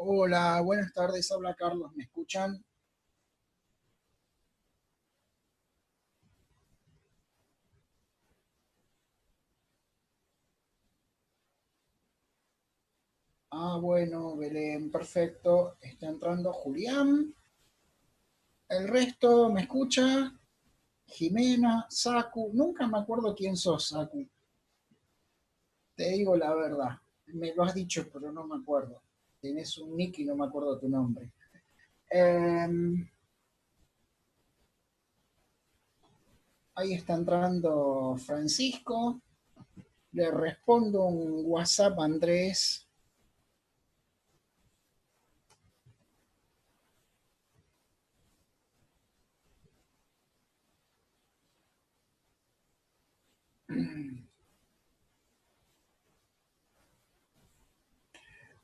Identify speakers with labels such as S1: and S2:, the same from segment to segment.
S1: Hola, buenas tardes, habla Carlos, ¿me escuchan? Bueno, Belén, perfecto. Está entrando Julián. El resto, ¿me escucha? Jimena, Saku. Nunca me acuerdo quién sos, Saku. Te digo la verdad. Me lo has dicho, pero no me acuerdo. Tenés un nick y no me acuerdo tu nombre. Ahí está entrando Francisco. Le respondo un WhatsApp a Andrés.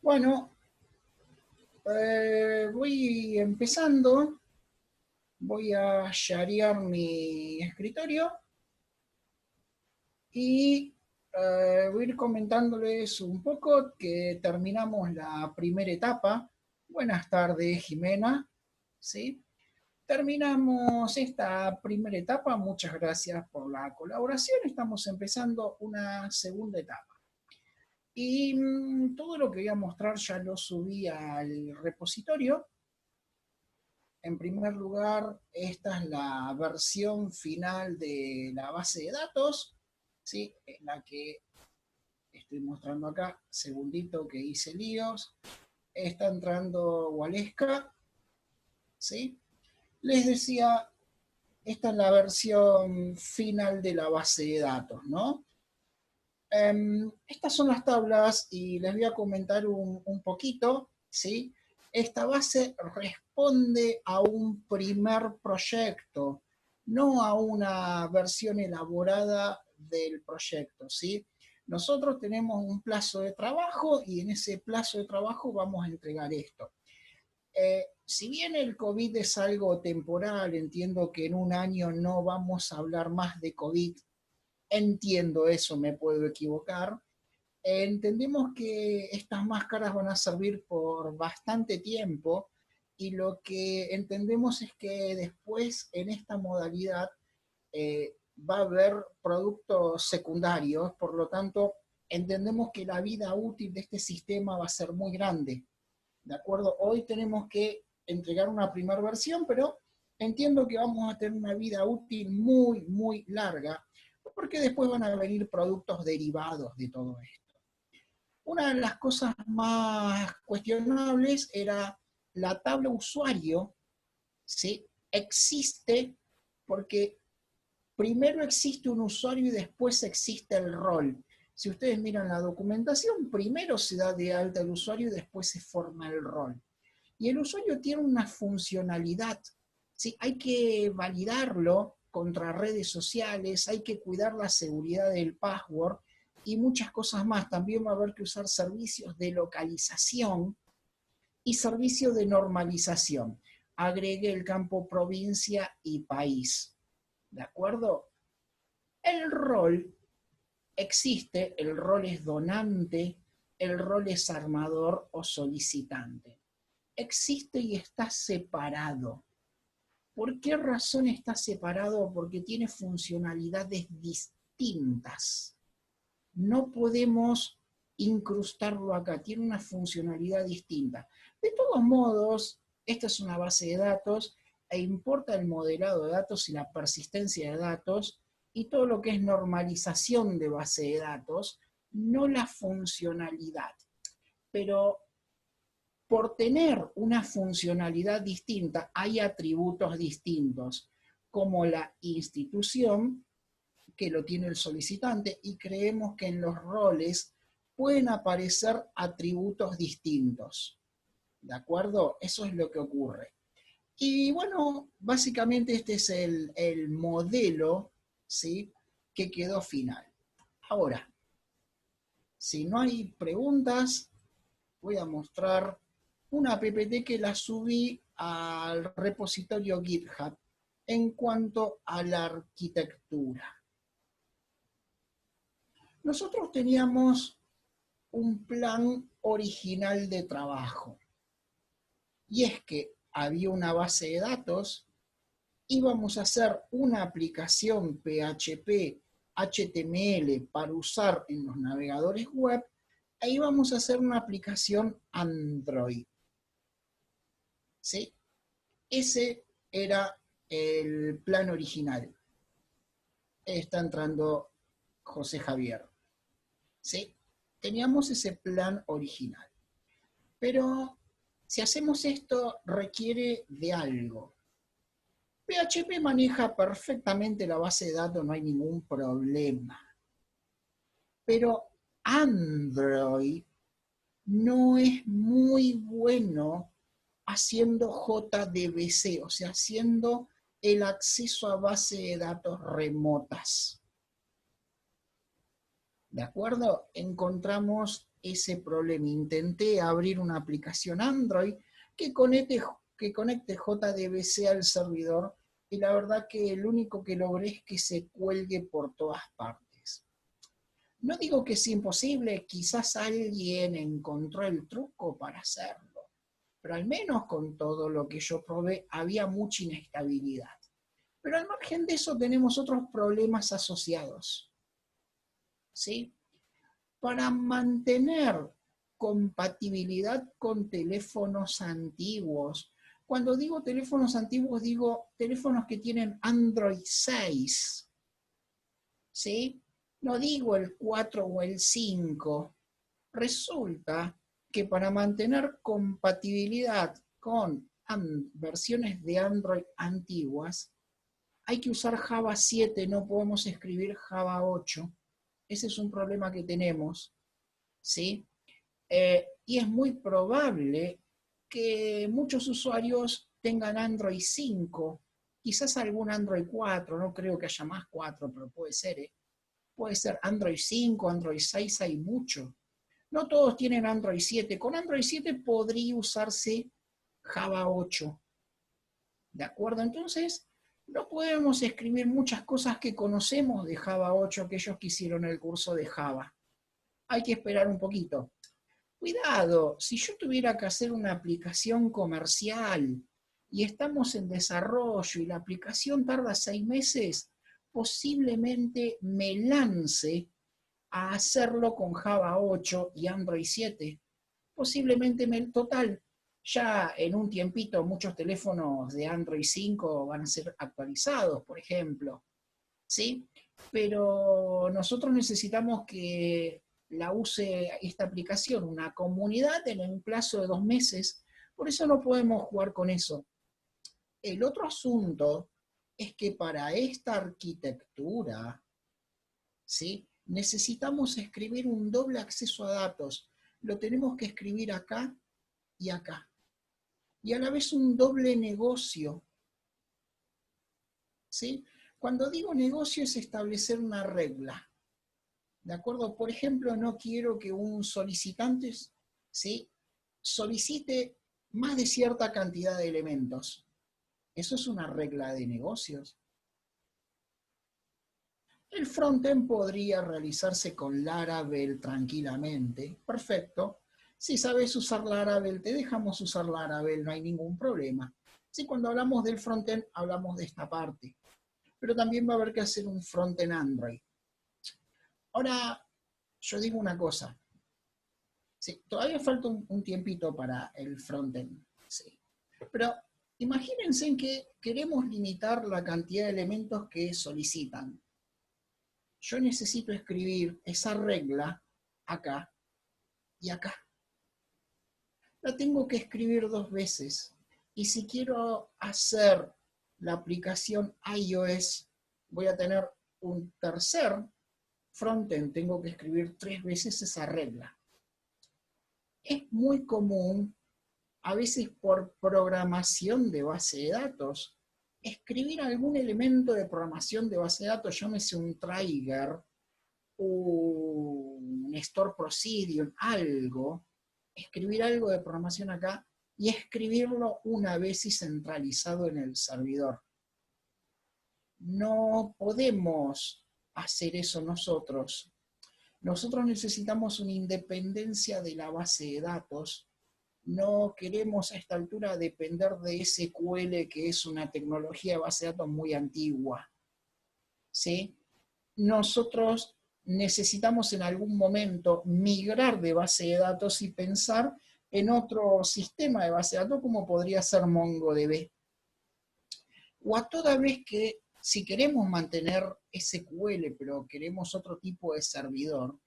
S1: Bueno, voy empezando. Voy a sharear mi escritorio y voy a ir comentándoles un poco que terminamos la primera etapa. Buenas tardes, Jimena. ¿Sí? Terminamos esta primera etapa. Muchas gracias por la colaboración. Estamos empezando una segunda etapa. Y todo lo que voy a mostrar ya lo subí al repositorio. En primer lugar, esta es la versión final de la base de datos, ¿sí? Es la que estoy mostrando acá, segundito que hice líos. Está entrando Waleska, ¿sí? Les decía, esta es la versión final de la base de datos, ¿no? Estas son las tablas y les voy a comentar un poquito, ¿sí? Esta base responde a un primer proyecto, no a una versión elaborada del proyecto, ¿sí? Nosotros tenemos un plazo de trabajo y en ese plazo de trabajo vamos a entregar esto. Si bien el COVID es algo temporal, entiendo que en un año no vamos a hablar más de COVID, entiendo eso, me puedo equivocar. Entendemos que estas máscaras van a servir por bastante tiempo y lo que entendemos es que después en esta modalidad va a haber productos secundarios, por lo tanto entendemos que la vida útil de este sistema va a ser muy grande. ¿De acuerdo? Hoy tenemos que entregar una primera versión, pero entiendo que vamos a tener una vida útil muy, muy larga, porque después van a venir productos derivados de todo esto. Una de las cosas más cuestionables era la tabla usuario, ¿sí? Existe porque primero existe un usuario y después existe el rol. Si ustedes miran la documentación, primero se da de alta el usuario y después se forma el rol. Y el usuario tiene una funcionalidad, ¿sí? Hay que validarlo contra redes sociales, hay que cuidar la seguridad del password y muchas cosas más. También va a haber que usar servicios de localización y servicios de normalización. Agregue el campo provincia y país. ¿De acuerdo? El rol existe, el rol es donante, el rol es armador o solicitante. Existe y está separado. ¿Por qué razón está separado? Porque tiene funcionalidades distintas. No podemos incrustarlo acá, tiene una funcionalidad distinta. De todos modos, esta es una base de datos e importa el modelado de datos y la persistencia de datos y todo lo que es normalización de base de datos, no la funcionalidad. Pero por tener una funcionalidad distinta, hay atributos distintos, como la institución, que lo tiene el solicitante, y creemos que en los roles pueden aparecer atributos distintos. ¿De acuerdo? Eso es lo que ocurre. Y bueno, básicamente este es el modelo, ¿sí? Que quedó final. Ahora, si no hay preguntas, voy a mostrar una PPT que la subí al repositorio GitHub en cuanto a la arquitectura. Nosotros teníamos un plan original de trabajo. Y es que había una base de datos, íbamos a hacer una aplicación PHP, HTML para usar en los navegadores web, e íbamos a hacer una aplicación Android. ¿Sí? Ese era el plan original. Está entrando José Javier. ¿Sí? Teníamos ese plan original. Pero si hacemos esto, requiere de algo. PHP maneja perfectamente la base de datos, no hay ningún problema. Pero Android no es muy bueno haciendo JDBC, o sea, haciendo el acceso a base de datos remotas. ¿De acuerdo? Encontramos ese problema. Intenté abrir una aplicación Android que conecte JDBC al servidor y la verdad que lo único que logré es que se cuelgue por todas partes. No digo que es imposible, quizás alguien encontró el truco para hacerlo, pero al menos con todo lo que yo probé había mucha inestabilidad. Pero al margen de eso tenemos otros problemas asociados. ¿Sí? Para mantener compatibilidad con teléfonos antiguos. Cuando digo teléfonos antiguos, digo teléfonos que tienen Android 6. ¿Sí? No digo el 4 o el 5. Resulta que para mantener compatibilidad con versiones de Android antiguas, hay que usar Java 7, no podemos escribir Java 8. Ese es un problema que tenemos, ¿sí? Y es muy probable que muchos usuarios tengan Android 5, quizás algún Android 4, no creo que haya más 4, pero puede ser, ¿eh? Puede ser Android 5, Android 6, hay mucho. No todos tienen Android 7. Con Android 7 podría usarse Java 8. ¿De acuerdo? Entonces, no podemos escribir muchas cosas que conocemos de Java 8, aquellos que hicieron el curso de Java. Hay que esperar un poquito. Cuidado, si yo tuviera que hacer una aplicación comercial y estamos en desarrollo y la aplicación tarda 6 meses, posiblemente me lance a hacerlo con Java 8 y Android 7. Posiblemente, total, ya en un tiempito muchos teléfonos de Android 5 van a ser actualizados, por ejemplo, ¿sí? Pero nosotros necesitamos que la use esta aplicación una comunidad en un plazo de 2 meses, por eso no podemos jugar con eso. El otro asunto es que para esta arquitectura, ¿sí? Necesitamos escribir un doble acceso a datos. Lo tenemos que escribir acá y acá. Y a la vez un doble negocio. ¿Sí? Cuando digo negocio es establecer una regla. ¿De acuerdo? Por ejemplo, no quiero que un solicitante, ¿sí?, solicite más de cierta cantidad de elementos. Eso es una regla de negocios. El frontend podría realizarse con Laravel tranquilamente. Perfecto. Si sabes usar Laravel, te dejamos usar Laravel, no hay ningún problema. Sí, cuando hablamos del frontend, hablamos de esta parte. Pero también va a haber que hacer un frontend Android. Ahora, yo digo una cosa. Sí, todavía falta un tiempito para el frontend. Sí. Pero imagínense en que queremos limitar la cantidad de elementos que solicitan. Yo necesito escribir esa regla acá y acá. La tengo que escribir 2 veces. Y si quiero hacer la aplicación iOS, voy a tener un tercer frontend. Tengo que escribir 3 veces esa regla. Es muy común, a veces por programación de base de datos, escribir algún elemento de programación de base de datos, llámese un trigger, un store procedure, algo, escribir algo de programación acá y escribirlo una vez y centralizado en el servidor. No podemos hacer eso nosotros. Nosotros necesitamos una independencia de la base de datos No queremos a esta altura depender de SQL, que es una tecnología de base de datos muy antigua. ¿Sí? Nosotros necesitamos en algún momento migrar de base de datos y pensar en otro sistema de base de datos como podría ser MongoDB. O a toda vez que si queremos mantener SQL pero queremos otro tipo de servidor,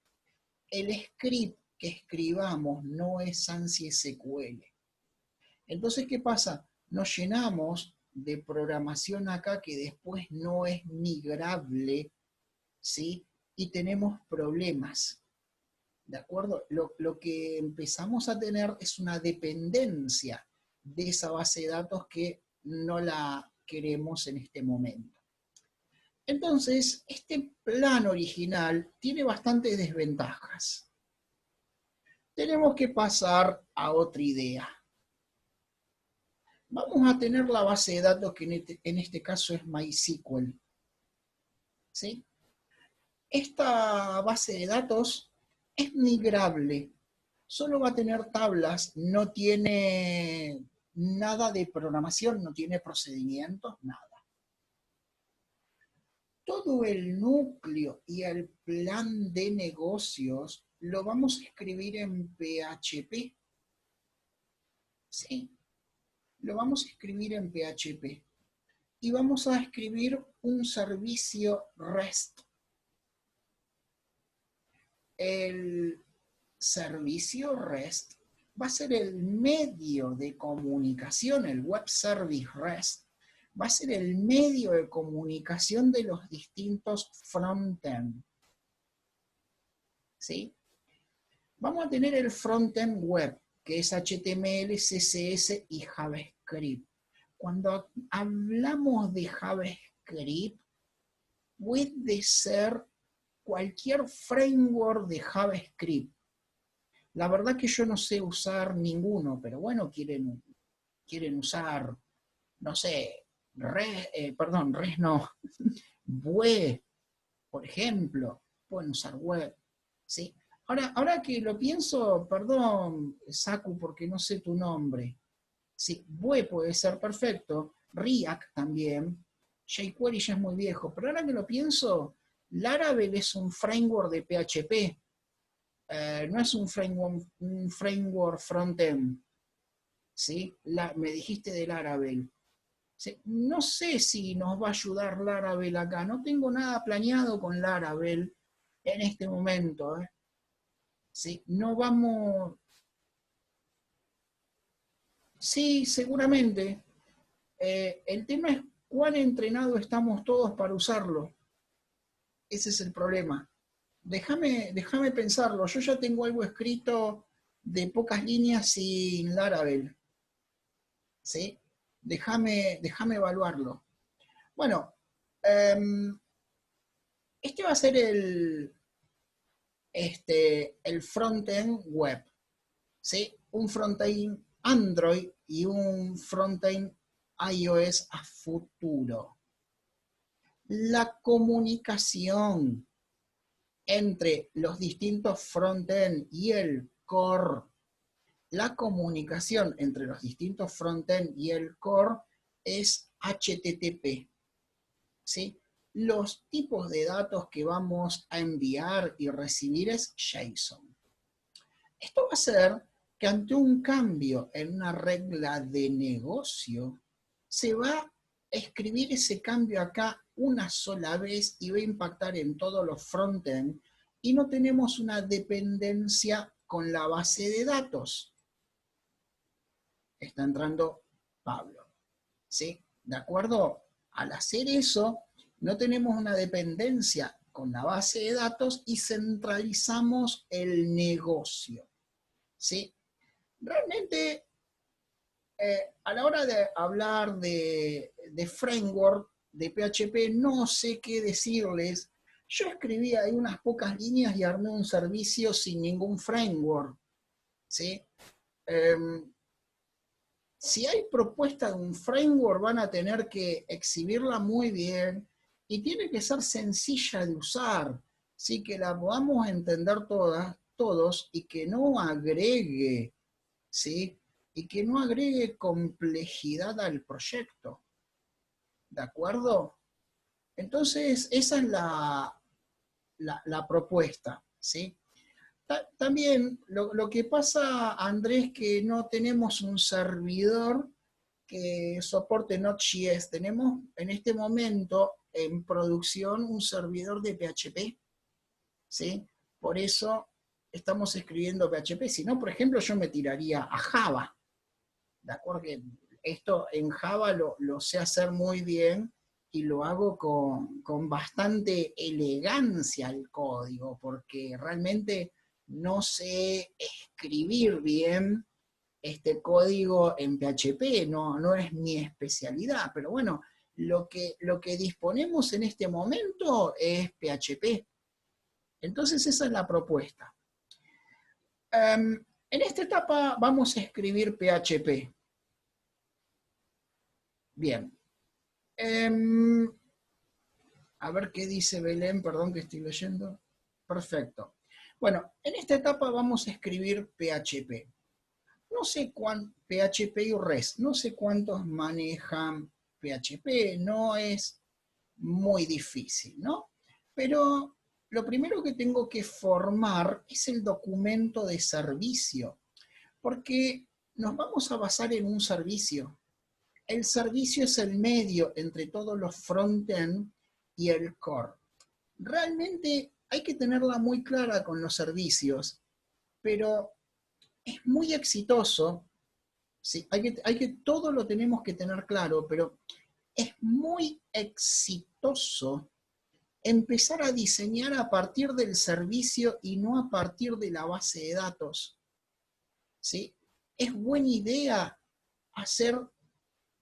S1: el script que escribamos no es ANSI SQL. Entonces, ¿qué pasa? Nos llenamos de programación acá que después no es migrable, ¿sí? Y tenemos problemas, ¿de acuerdo? Lo que empezamos a tener es una dependencia de esa base de datos que no la queremos en este momento. Entonces, este plan original tiene bastantes desventajas. Tenemos que pasar a otra idea. Vamos a tener la base de datos que en este caso es MySQL. ¿Sí? Esta base de datos es migrable. Solo va a tener tablas, no tiene nada de programación, no tiene procedimientos, nada. Todo el núcleo y el plan de negocios lo vamos a escribir en PHP. ¿Sí? Lo vamos a escribir en PHP. Y vamos a escribir un servicio REST. El servicio REST va a ser el medio de comunicación, el web service REST, va a ser el medio de comunicación de los distintos frontend. ¿Sí? Vamos a tener el frontend web, que es HTML, CSS y JavaScript. Cuando hablamos de JavaScript, puede ser cualquier framework de JavaScript. La verdad que yo no sé usar ninguno, pero bueno, quieren usar, no sé, Res no, Vue, por ejemplo, pueden usar Web, ¿sí? Ahora que lo pienso, perdón, Saku, porque no sé tu nombre. Sí, Vue puede ser perfecto, React también, jQuery ya es muy viejo, pero ahora que lo pienso, Laravel es un framework de PHP, no es un framework front-end, ¿sí? Me dijiste de Laravel. ¿Sí? No sé si nos va a ayudar Laravel acá, no tengo nada planeado con Laravel en este momento. ¿Sí? No vamos... Sí, seguramente. El tema es cuán entrenados estamos todos para usarlo. Ese es el problema. Déjame pensarlo. Yo ya tengo algo escrito de pocas líneas sin Laravel. ¿Sí? Déjame evaluarlo. Bueno, este va a ser el frontend web. ¿Sí? Un frontend Android y un frontend iOS a futuro. La comunicación entre los distintos frontend y el core, la comunicación entre los distintos frontend y el core es HTTP. ¿Sí? Los tipos de datos que vamos a enviar y recibir es JSON. Esto va a hacer que ante un cambio en una regla de negocio, se va a escribir ese cambio acá una sola vez y va a impactar en todos los frontend y no tenemos una dependencia con la base de datos. Está entrando Pablo. ¿Sí? ¿De acuerdo? Al hacer eso, no tenemos una dependencia con la base de datos y centralizamos el negocio. ¿Sí? Realmente, a la hora de hablar de framework de PHP, no sé qué decirles. Yo escribí ahí unas pocas líneas y armé un servicio sin ningún framework. ¿Sí? Si hay propuesta de un framework, van a tener que exhibirla muy bien y tiene que ser sencilla de usar, ¿sí? Que la podamos entender todos y que no agregue, ¿sí? y que no agregue complejidad al proyecto. ¿De acuerdo? Entonces, esa es la propuesta, ¿sí? También lo que pasa, Andrés, que no tenemos un servidor que soporte Node.js. Tenemos en este momento en producción un servidor de PHP, ¿sí? Por eso estamos escribiendo PHP. Si no, por ejemplo, yo me tiraría a Java. ¿De acuerdo? Que esto en Java lo sé hacer muy bien y lo hago con bastante elegancia el código, porque realmente no sé escribir bien este código en PHP, no es mi especialidad, pero bueno, lo que disponemos en este momento es PHP. Entonces esa es la propuesta. En esta etapa vamos a escribir PHP. Bien. A ver qué dice Belén, perdón que estoy leyendo. Perfecto. Bueno, en esta etapa vamos a escribir PHP. No sé cuánto, PHP y REST, no sé cuántos manejan PHP, no es muy difícil, ¿no? Pero lo primero que tengo que formar es el documento de servicio, porque nos vamos a basar en un servicio. El servicio es el medio entre todos los frontend y el core. Realmente hay que tenerla muy clara con los servicios, pero es muy exitoso. Sí, todo lo tenemos que tener claro, pero es muy exitoso empezar a diseñar a partir del servicio y no a partir de la base de datos. ¿Sí? Es buena idea hacer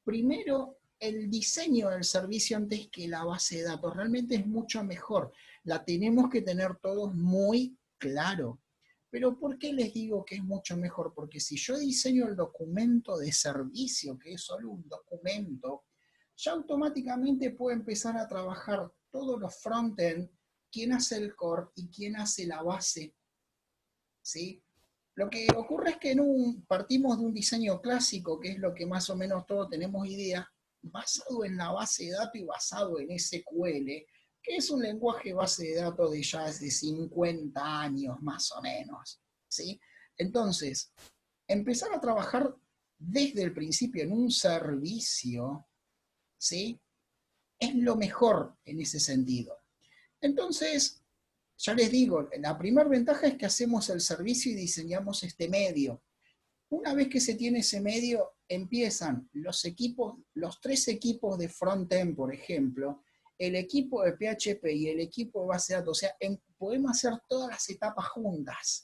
S1: primero el diseño del servicio antes que la base de datos. Realmente es mucho mejor. La tenemos que tener todos muy claro. Pero ¿por qué les digo que es mucho mejor? Porque si yo diseño el documento de servicio, que es solo un documento, ya automáticamente puedo empezar a trabajar todos los frontend, quién hace el core y quién hace la base. ¿Sí? Lo que ocurre es que partimos de un diseño clásico, que es lo que más o menos todos tenemos idea, basado en la base de datos y basado en SQL, que es un lenguaje base de datos de ya hace 50 años más o menos. ¿Sí? Entonces, empezar a trabajar desde el principio en un servicio, ¿sí? Es lo mejor en ese sentido. Entonces, ya les digo, la primera ventaja es que hacemos el servicio y diseñamos este medio. Una vez que se tiene ese medio, empiezan los equipos, los tres equipos de frontend, por ejemplo, el equipo de PHP y el equipo de base de datos. O sea, podemos hacer todas las etapas juntas.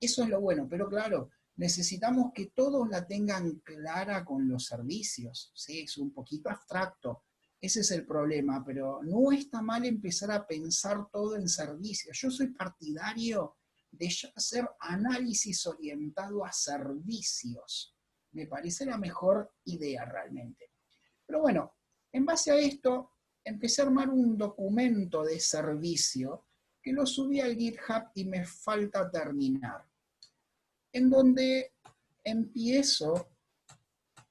S1: Eso es lo bueno, pero claro, necesitamos que todos la tengan clara con los servicios. ¿Sí? Es un poquito abstracto. Ese es el problema, pero no está mal empezar a pensar todo en servicios. Yo soy partidario de ya hacer análisis orientado a servicios. Me parece la mejor idea realmente. Pero bueno, en base a esto, empecé a armar un documento de servicio que lo subí al GitHub y me falta terminar. En donde empiezo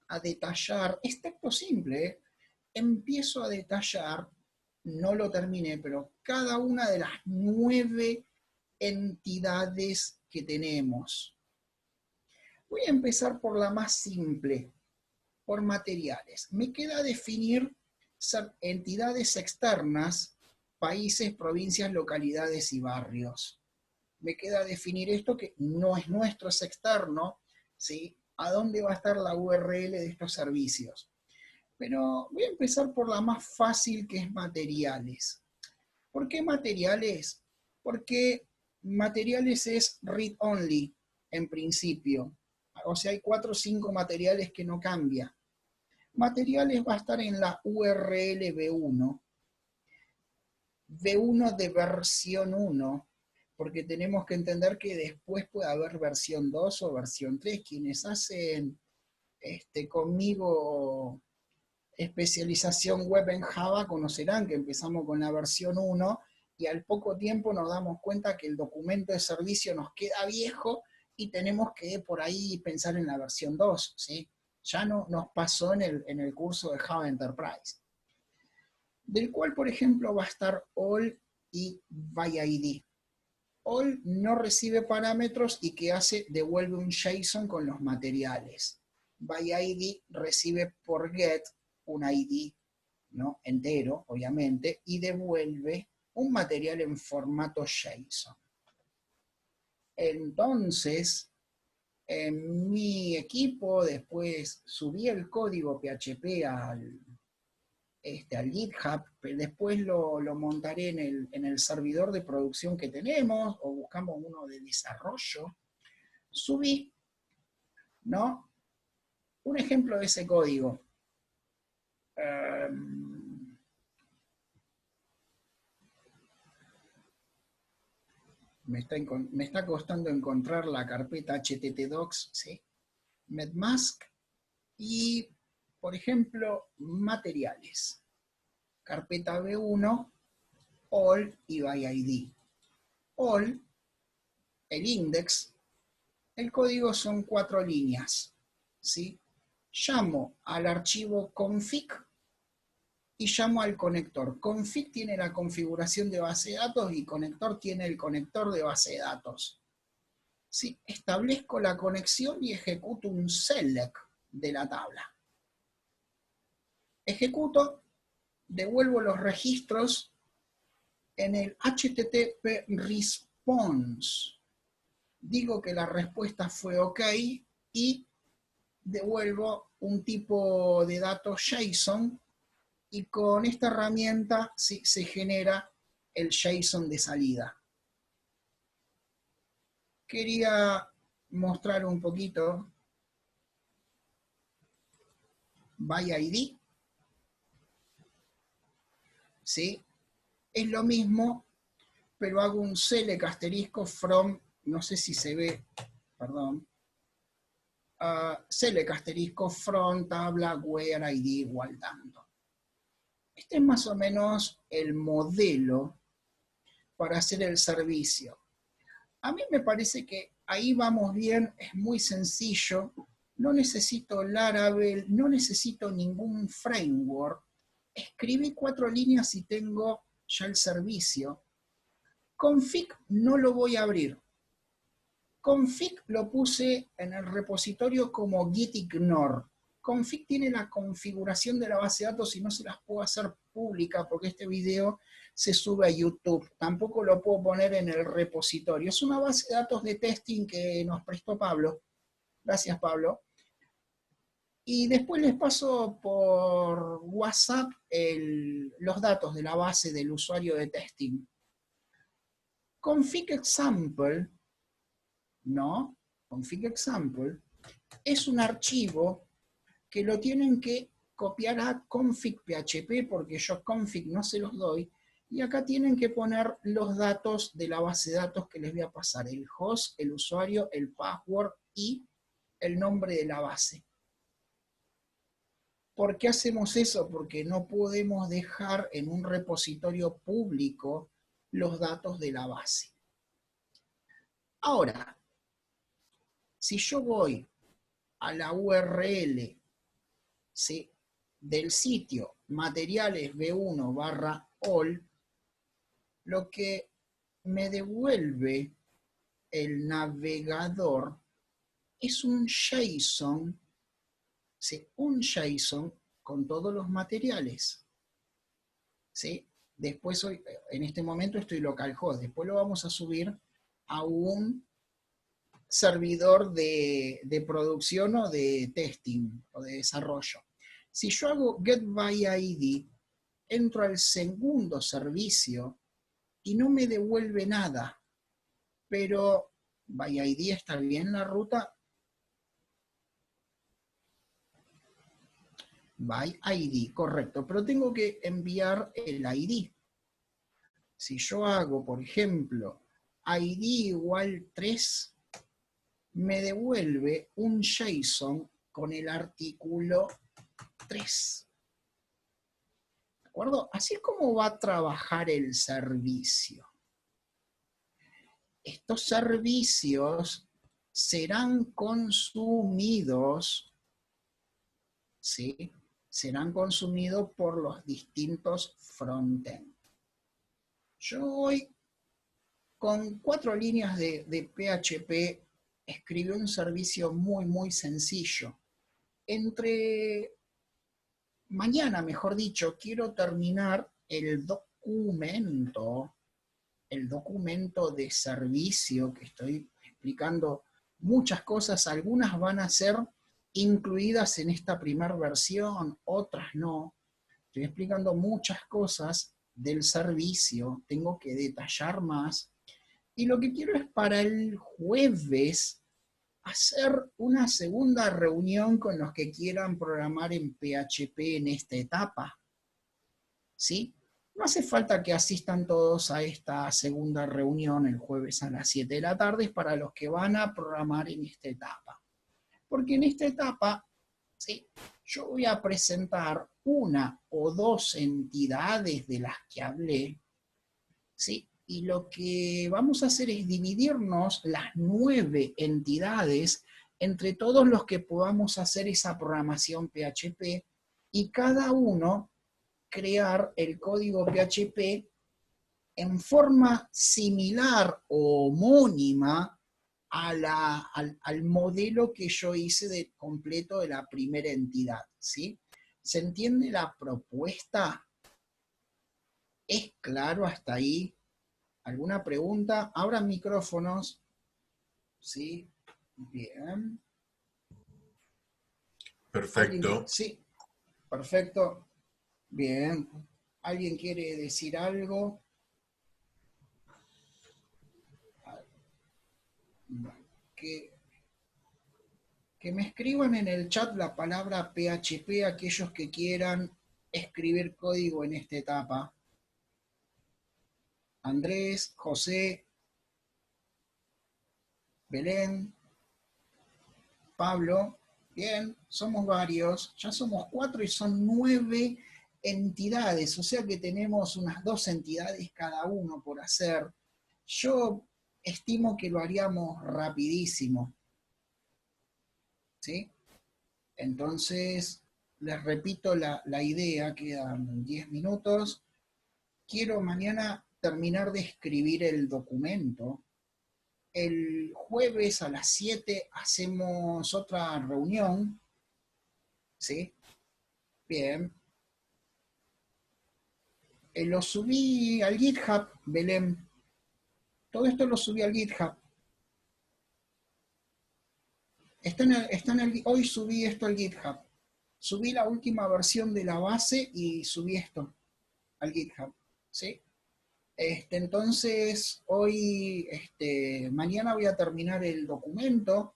S1: a detallar, es texto simple, empiezo a detallar, no lo terminé, pero cada una de las 9 entidades que tenemos. Voy a empezar por la más simple, por materiales. Me queda definir entidades externas, países, provincias, localidades y barrios. Me queda definir esto que no es nuestro, es externo, ¿sí? ¿A dónde va a estar la URL de estos servicios? Pero voy a empezar por la más fácil, que es materiales. ¿Por qué materiales? Porque materiales es read-only, en principio. O sea, hay 4 o 5 materiales que no cambia. Materiales va a estar en la URL V1. V1 de versión 1, porque tenemos que entender que después puede haber versión 2 o versión 3. Quienes hacen conmigo especialización web en Java conocerán que empezamos con la versión 1 y al poco tiempo nos damos cuenta que el documento de servicio nos queda viejo y tenemos que por ahí pensar en la versión 2, ¿sí? Ya no nos pasó en el curso de Java Enterprise, del cual, por ejemplo, va a estar all y byId. All no recibe parámetros y ¿qué hace? Devuelve un JSON con los materiales. ById recibe por get un ID, ¿no? Entero, obviamente, y devuelve un material en formato JSON. Entonces, en mi equipo, después subí el código PHP al GitHub, pero después lo montaré en el servidor de producción que tenemos, o buscamos uno de desarrollo. Subí, ¿no? Un ejemplo de ese código. Me está costando encontrar la carpeta httdocs, ¿sí? Medmask y, por ejemplo, materiales. Carpeta B1, all y byId. All, el index, el código son 4 líneas, ¿sí? Llamo al archivo config y llamo al conector. Config tiene la configuración de base de datos y conector tiene el conector de base de datos. ¿Sí? Establezco la conexión y ejecuto un select de la tabla. Ejecuto, devuelvo los registros en el HTTP response. Digo que la respuesta fue OK y devuelvo un tipo de datos JSON y con esta herramienta sí, se genera el JSON de salida. Quería mostrar un poquito byId, ¿sí? Es lo mismo, pero hago un select asterisco from, no sé si se ve, perdón, select asterisco from tabla where id igual tanto. Este es más o menos el modelo para hacer el servicio. A mí me parece que ahí vamos bien, es muy sencillo, no necesito Laravel, no necesito ningún framework. Escribí 4 líneas y tengo ya el servicio. Config no lo voy a abrir. Config lo puse en el repositorio como gitignore. Config tiene la configuración de la base de datos y no se las puedo hacer pública porque este video se sube a YouTube. Tampoco lo puedo poner en el repositorio. Es una base de datos de testing que nos prestó Pablo. Gracias, Pablo. Y después les paso por WhatsApp los datos de la base del usuario de testing. Config example, ¿no? Config example es un archivo que lo tienen que copiar a config PHP porque yo config no se los doy y acá tienen que poner los datos de la base de datos que les voy a pasar, el host, el usuario, el password y el nombre de la base. ¿Por qué hacemos eso? Porque no podemos dejar en un repositorio público los datos de la base. Ahora, si yo voy a la URL, ¿sí?, del sitio materiales B1 barra all, lo que me devuelve el navegador es un JSON, ¿sí?, un JSON con todos los materiales. ¿Sí? Después, en este momento estoy localhost, después lo vamos a subir a un servidor de producción o de testing o de desarrollo. Si yo hago get byId, entro al segundo servicio y no me devuelve nada, pero byId está bien la ruta. byId, correcto, pero tengo que enviar el ID. Si yo hago, por ejemplo, ID igual 3, me devuelve un JSON con el artículo 3. ¿De acuerdo? Así es como va a trabajar el servicio. Estos servicios, serán consumidos, ¿sí? Serán consumidos por los distintos frontend. Yo hoy, con 4 líneas de PHP, escribí un servicio muy sencillo. Mañana, mejor dicho, quiero terminar el documento de servicio que estoy explicando muchas cosas. Algunas van a ser incluidas en esta primera versión, otras no. Estoy explicando muchas cosas del servicio, tengo que detallar más. Y lo que quiero es para el jueves hacer una segunda reunión con los que quieran programar en PHP en esta etapa. ¿Sí? No hace falta que asistan todos a esta segunda reunión el jueves a las 7 de la tarde, es para los que van a programar en esta etapa. Porque en esta etapa, ¿sí?, yo voy a presentar una o dos entidades de las que hablé, ¿sí? Y lo que vamos a hacer es dividirnos las 9 entidades entre todos los que podamos hacer esa programación PHP y cada uno crear el código PHP en forma similar o homónima al modelo que yo hice de completo de la primera entidad, ¿sí? ¿Se entiende la propuesta? ¿Es claro hasta ahí? ¿Alguna pregunta? Abran micrófonos. ¿Sí? Bien.
S2: Perfecto.
S1: Sí, perfecto. Bien. ¿Alguien quiere decir algo? Que, que me escriban en el chat la palabra PHP aquellos que quieran escribir código en esta etapa. Andrés, José, Belén, Pablo. Bien, somos varios, ya somos 4 y son 9 entidades, o sea que tenemos unas 2 entidades cada uno por hacer. Yo estimo que lo haríamos rapidísimo, ¿sí? Entonces, les repito la idea, quedan 10 minutos. Quiero mañana terminar de escribir el documento. El jueves a las 7 hacemos otra reunión, ¿sí? Bien. Lo subí al GitHub, Belén. Todo esto lo subí al GitHub. Hoy subí esto al GitHub. Subí la última versión de la base y subí esto al GitHub, ¿sí? Entonces, mañana voy a terminar el documento.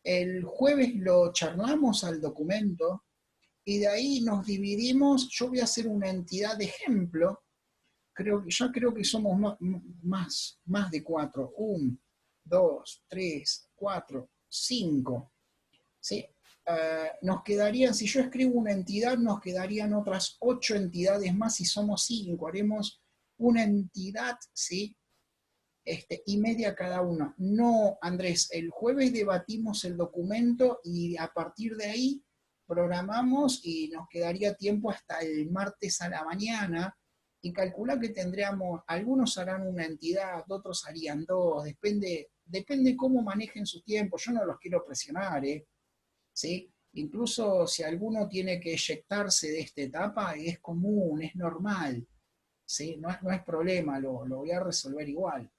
S1: El jueves lo charlamos al documento y de ahí nos dividimos. Yo voy a hacer una entidad de ejemplo. Creo que somos más de 4. 1, 2, 3, 4, 5. ¿Sí? Nos quedarían, si yo escribo una entidad, nos quedarían otras 8 entidades más y somos 5. Haremos una entidad, ¿sí? Y media cada una. No, Andrés, el jueves debatimos el documento y a partir de ahí programamos y nos quedaría tiempo hasta el martes a la mañana y calcula que tendríamos, algunos harán una entidad, otros harían 2, depende cómo manejen su tiempo, yo no los quiero presionar, ¿sí? Incluso si alguno tiene que eyectarse de esta etapa, es común, es normal, ¿sí? No es problema, lo voy a resolver igual.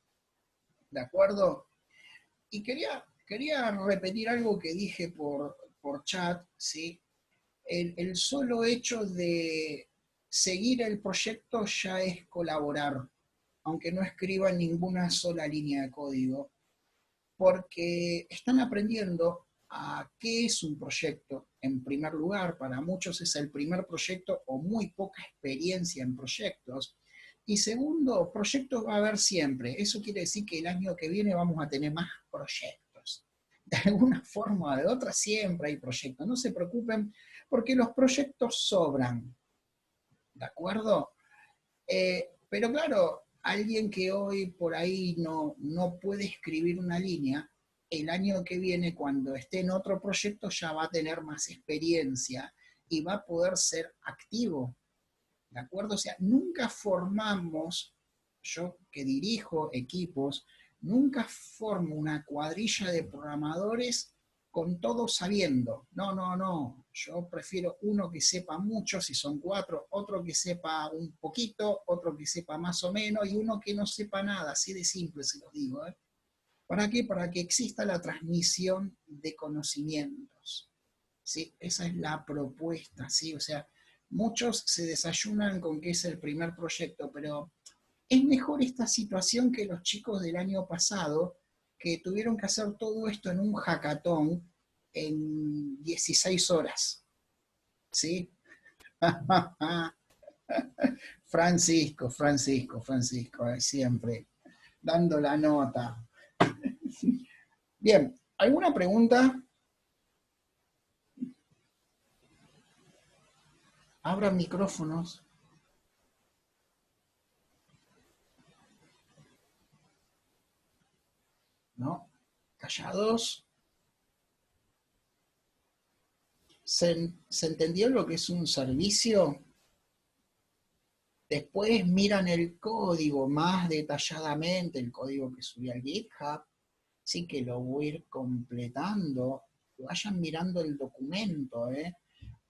S1: ¿De acuerdo? Y quería repetir algo que dije por chat, ¿sí? El solo hecho de seguir el proyecto ya es colaborar, aunque no escriban ninguna sola línea de código, porque están aprendiendo a qué es un proyecto. En primer lugar, para muchos es el primer proyecto o muy poca experiencia en proyectos. Y segundo, proyectos va a haber siempre. Eso quiere decir que el año que viene vamos a tener más proyectos. De alguna forma o de otra siempre hay proyectos. No se preocupen porque los proyectos sobran. ¿De acuerdo? Pero claro, alguien que hoy por ahí no puede escribir una línea, el año que viene, cuando esté en otro proyecto, ya va a tener más experiencia y va a poder ser activo, ¿de acuerdo? O sea, nunca formamos, yo que dirijo equipos, nunca formo una cuadrilla de programadores con todos sabiendo. No, no, no. Yo prefiero uno que sepa mucho, si son 4, otro que sepa un poquito, otro que sepa más o menos, y uno que no sepa nada, así de simple se los digo. ¿Para qué? Para que exista la transmisión de conocimientos. ¿Sí? Esa es la propuesta, ¿sí? O sea, muchos se desayunan con que es el primer proyecto, pero es mejor esta situación que los chicos del año pasado, que tuvieron que hacer todo esto en un hackathon en 16 horas, ¿sí? Francisco, Francisco, Francisco, siempre dando la nota. Bien, ¿alguna pregunta? Abran micrófonos. ¿No? Callados. ¿Se entendió lo que es un servicio? Después miran el código más detalladamente, el código que subí al GitHub, sí que lo voy a ir completando, vayan mirando el documento.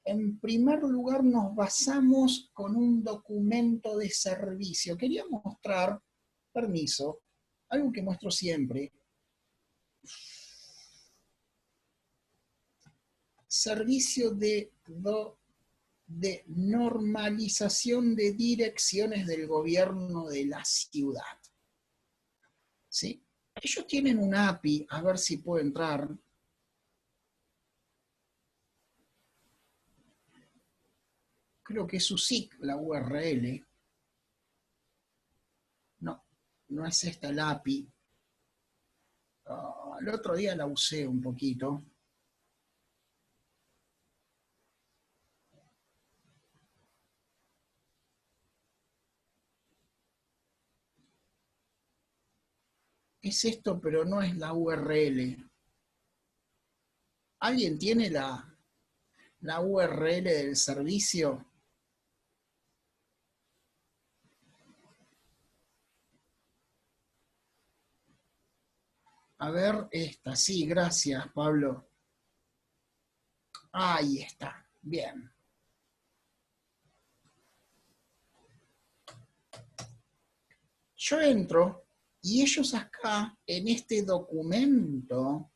S1: En primer lugar nos basamos con un documento de servicio. Quería mostrar, permiso, algo que muestro siempre. Servicio de normalización de direcciones del gobierno de la ciudad. ¿Sí? Ellos tienen un API, a ver si puedo entrar. Creo que es USIC, la URL. No, no es esta la API. El otro día la usé un poquito. Es esto, pero no es la URL. ¿Alguien tiene la URL del servicio? A ver, esta, sí, gracias, Pablo. Ahí está, bien. Yo entro y ellos acá, en este documento,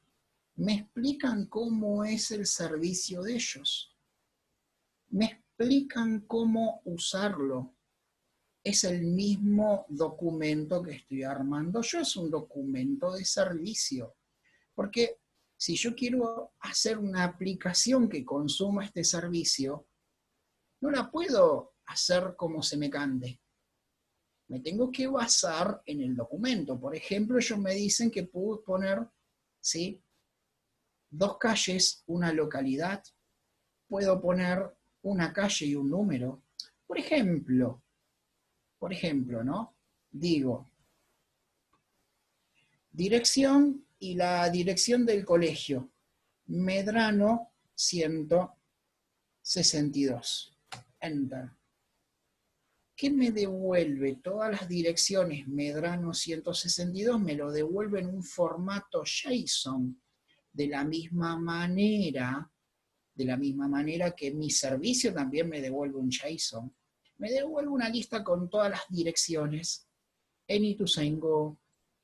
S1: me explican cómo es el servicio de ellos. Me explican cómo usarlo. Es el mismo documento que estoy armando yo, es un documento de servicio. Porque si yo quiero hacer una aplicación que consuma este servicio, no la puedo hacer como se me cante. Me tengo que basar en el documento. Por ejemplo, ellos me dicen que puedo poner, ¿sí?, 2 calles, una localidad. Puedo poner una calle y un número. Por ejemplo, ¿no? Digo, dirección y la dirección del colegio. Medrano 162. Enter. ¿Qué me devuelve? Todas las direcciones Medrano 162 me lo devuelve en un formato JSON. De la misma manera que mi servicio también me devuelve un JSON. Me devuelve una lista con todas las direcciones en Ituzaingó,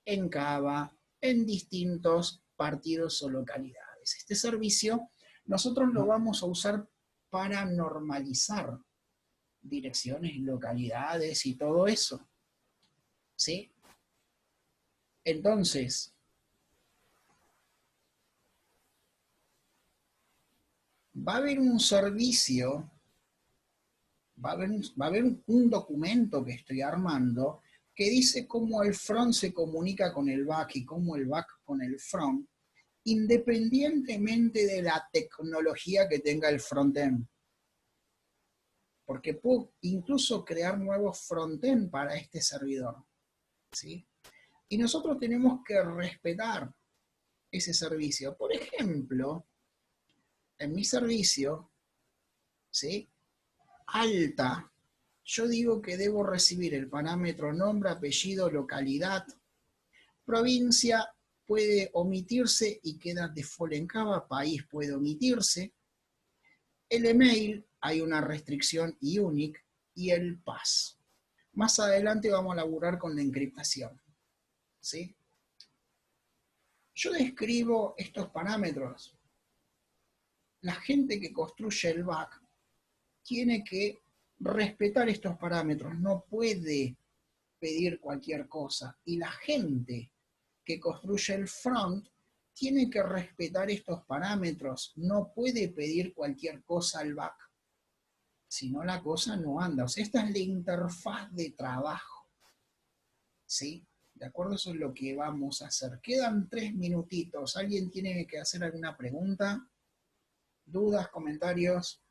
S1: en Cava, en distintos partidos o localidades. Este servicio nosotros lo vamos a usar para normalizar direcciones, localidades y todo eso. ¿Sí? Entonces, va a haber un servicio, va a haber un documento que estoy armando que dice cómo el front se comunica con el back y cómo el back con el front, independientemente de la tecnología que tenga el frontend. Porque puedo incluso crear nuevos frontend para este servidor. ¿Sí? Y nosotros tenemos que respetar ese servicio. Por ejemplo, en mi servicio, ¿sí? Alta, yo digo que debo recibir el parámetro nombre, apellido, localidad, provincia puede omitirse y queda default en Java, país puede omitirse, el email hay una restricción unique y el pass. Más adelante vamos a laburar con la encriptación, ¿sí? Yo describo estos parámetros. La gente que construye el back tiene que respetar estos parámetros, no puede pedir cualquier cosa. Y la gente que construye el front tiene que respetar estos parámetros, no puede pedir cualquier cosa al back. Si no, la cosa no anda. O sea, esta es la interfaz de trabajo. ¿Sí? ¿De acuerdo? Eso es lo que vamos a hacer. Quedan 3 minutitos. ¿Alguien tiene que hacer alguna pregunta? ¿Dudas, comentarios?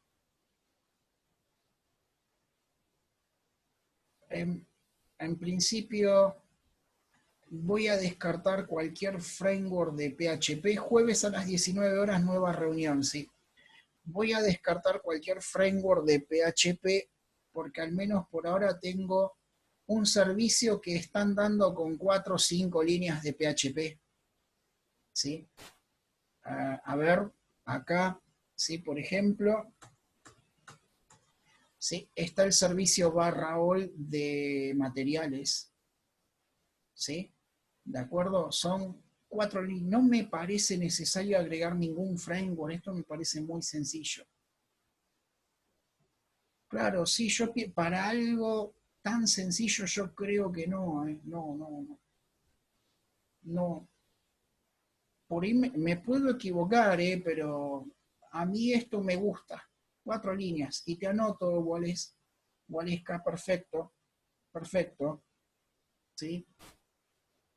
S1: En principio, voy a descartar cualquier framework de PHP. Jueves a las 19 horas, nueva reunión, ¿sí? Voy a descartar cualquier framework de PHP porque al menos por ahora tengo un servicio que están dando con 4 o 5 líneas de PHP. ¿Sí? A ver, acá, ¿sí? Por ejemplo, ¿sí? Está el servicio /all de materiales. ¿Sí? ¿De acuerdo? Son 4 líneas. No me parece necesario agregar ningún framework. Esto me parece muy sencillo. Claro, sí, para algo tan sencillo yo creo que no, no, no, no, no. Por ahí me puedo equivocar, pero a mí esto me gusta. 4 líneas y te anoto, Waleska, perfecto, perfecto, ¿sí?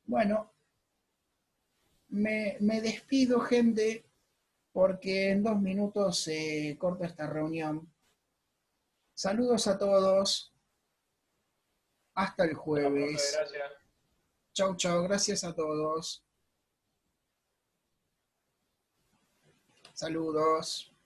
S1: Bueno, me despido, gente, porque en 2 minutos se corta esta reunión. Saludos a todos. Hasta el
S2: Chao, profe,
S1: jueves.
S2: gracias.
S1: Chau, chau. Gracias a todos. Saludos.